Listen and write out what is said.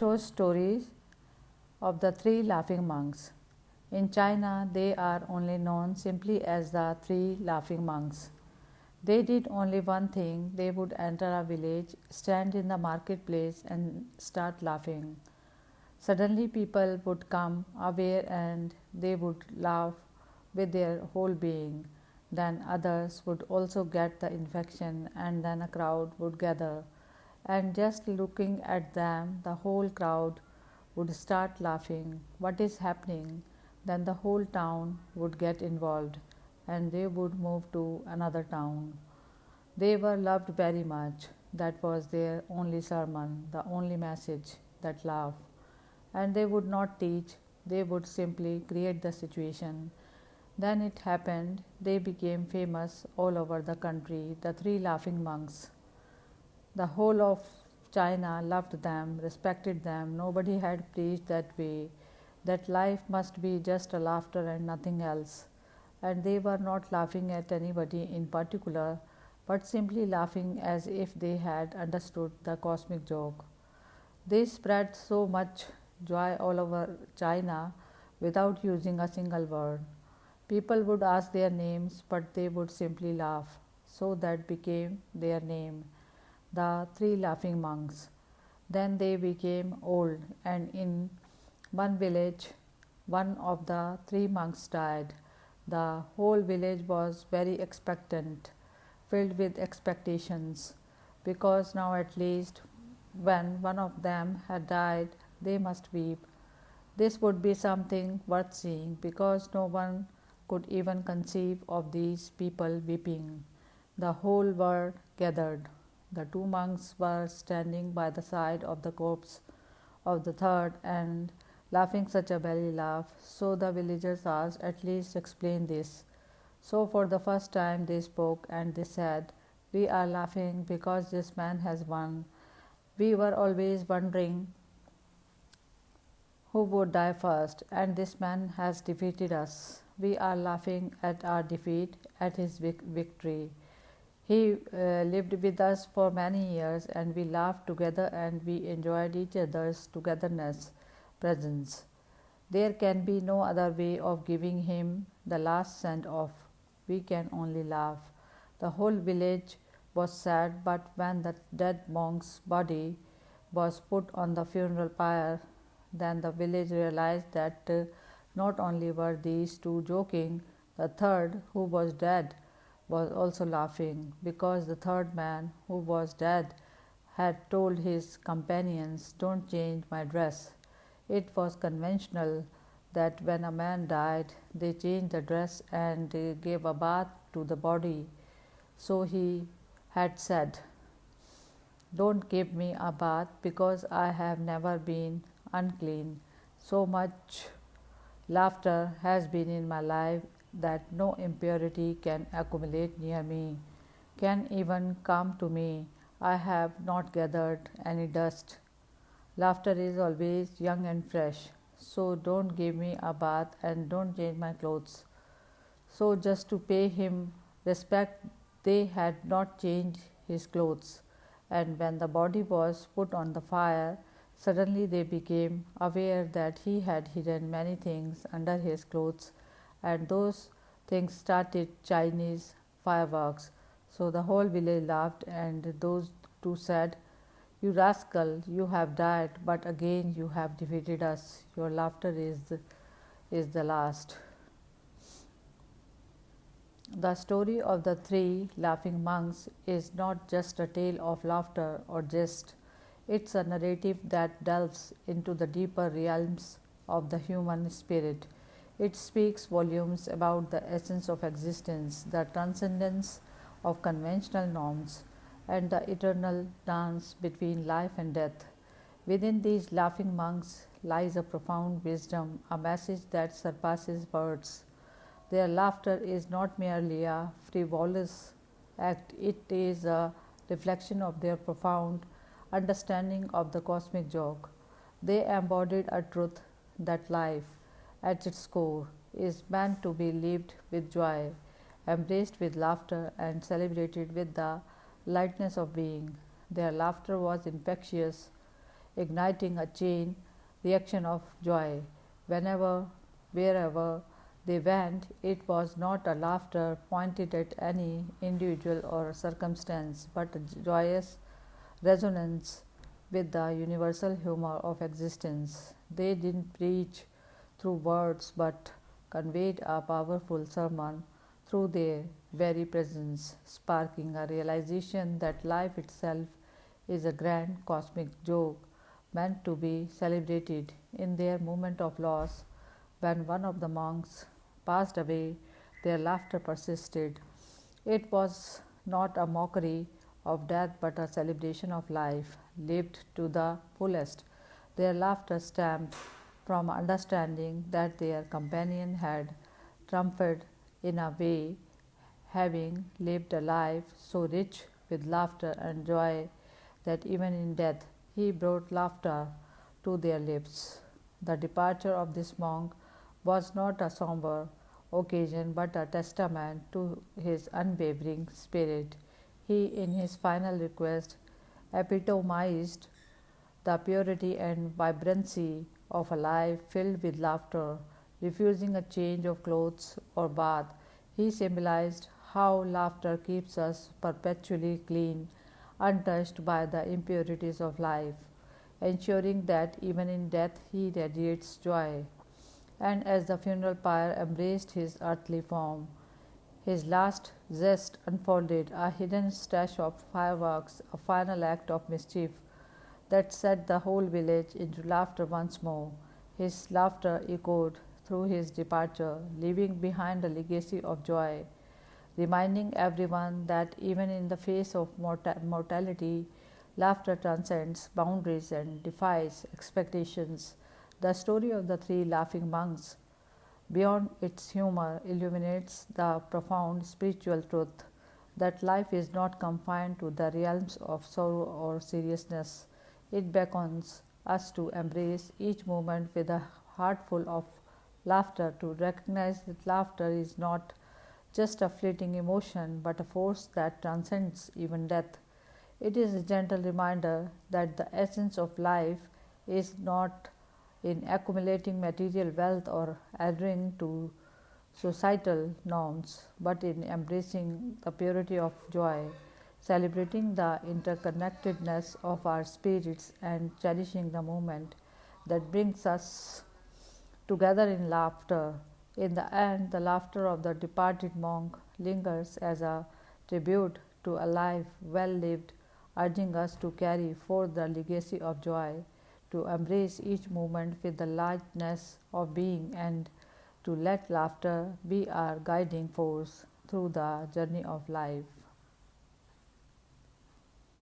shows stories of the three laughing monks. In China, they are only known simply as the three laughing monks. They did only one thing: they would enter a village, stand in the marketplace, and start laughing. Suddenly, people would come aware and they would laugh with their whole being. Then others would also get the infection, and then a crowd would gather. And just looking at them, the whole crowd would start laughing. What is happening? Then the whole town would get involved and they would move to another town. They were loved very much. That was their only sermon, the only message, that love. And they would not teach, they would simply create the situation. Then it happened, they became famous all over the country, the three laughing monks. The whole of China loved them, respected them. Nobody had preached that way, that life must be just a laughter and nothing else. And they were not laughing at anybody in particular, but simply laughing as if they had understood the cosmic joke. They spread so much joy all over China without using a single word. People would ask their names, but they would simply laugh. So that became their name, the three laughing monks. Then they became old, and in one village, one of the three monks died. The whole village was very expectant, filled with expectations, because now at least when one of them had died, they must weep. This would be something worth seeing, because no one could even conceive of these people weeping. The whole world gathered. The two monks were standing by the side of the corpse of the third and laughing such a belly laugh. So the villagers asked, "At least explain this." So for the first time they spoke and they said, "We are laughing because this man has won. We were always wondering who would die first, and this man has defeated us. We are laughing at our defeat, at his victory. He lived with us for many years, and we laughed together and we enjoyed each other's togetherness, presence. There can be no other way of giving him the last send off. We can only laugh." The whole village was sad, but when the dead monk's body was put on the funeral pyre, then the village realized that not only were these two joking, the third, who was dead, was also laughing, because the third man, who was dead, had told his companions, "Don't change my dress." It was conventional that when a man died, they changed the dress and gave a bath to the body. So he had said, "Don't give me a bath, because I have never been unclean. So much laughter has been in my life that no impurity can accumulate near me, can even come to me. I have not gathered any dust. Laughter is always young and fresh. So don't give me a bath and don't change my clothes." So, just to pay him respect, they had not changed his clothes. And when the body was put on the fire, suddenly they became aware that he had hidden many things under his clothes, and those things started Chinese fireworks. So the whole village laughed, and those two said, "You rascal, you have died, but again you have defeated us. Your laughter is the last." The story of the three laughing monks is not just a tale of laughter or jest. It's a narrative that delves into the deeper realms of the human spirit. It speaks volumes about the essence of existence, the transcendence of conventional norms, and the eternal dance between life and death. Within these laughing monks lies a profound wisdom, a message that surpasses words. Their laughter is not merely a frivolous act, it is a reflection of their profound understanding of the cosmic joke. They embodied a truth that life, at its core, is meant to be lived with joy, embraced with laughter, and celebrated with the lightness of being. Their laughter was infectious. igniting a chain reaction of joy. Whenever, wherever they went, it was not a laughter pointed at any individual or circumstance, but a joyous resonance with the universal humor of existence. They didn't preach through words but conveyed a powerful sermon through their very presence, sparking a realization that life itself is a grand cosmic joke meant to be celebrated. In their moment of loss, when one of the monks passed away, their laughter persisted. It was not a mockery of death but a celebration of life lived to the fullest. Their laughter stemmed from understanding that their companion had triumphed in a way, having lived a life so rich with laughter and joy that even in death he brought laughter to their lips. The departure of this monk was not a somber occasion but a testament to his unwavering spirit. He, in his final request, epitomized the purity and vibrancy of a life filled with laughter. Refusing a change of clothes or bath, he symbolized how laughter keeps us perpetually clean, untouched by the impurities of life, ensuring that even in death he radiates joy. And as the funeral pyre embraced his earthly form, his last zest unfolded a hidden stash of fireworks, a final act of mischief that set the whole village into laughter once more. His laughter echoed through his departure, leaving behind a legacy of joy, reminding everyone that even in the face of mortality, laughter transcends boundaries and defies expectations. The story of the three laughing monks, beyond its humor, illuminates the profound spiritual truth that life is not confined to the realms of sorrow or seriousness. It beckons us to embrace each moment with a heart full of laughter, to recognize that laughter is not just a fleeting emotion but a force that transcends even death. It is a gentle reminder that the essence of life is not in accumulating material wealth or adhering to societal norms, but in embracing the purity of joy, celebrating the interconnectedness of our spirits, and cherishing the moment that brings us together in laughter. In the end, the laughter of the departed monk lingers as a tribute to a life well lived, urging us to carry forth the legacy of joy, to embrace each moment with the lightness of being, and to let laughter be our guiding force through the journey of life.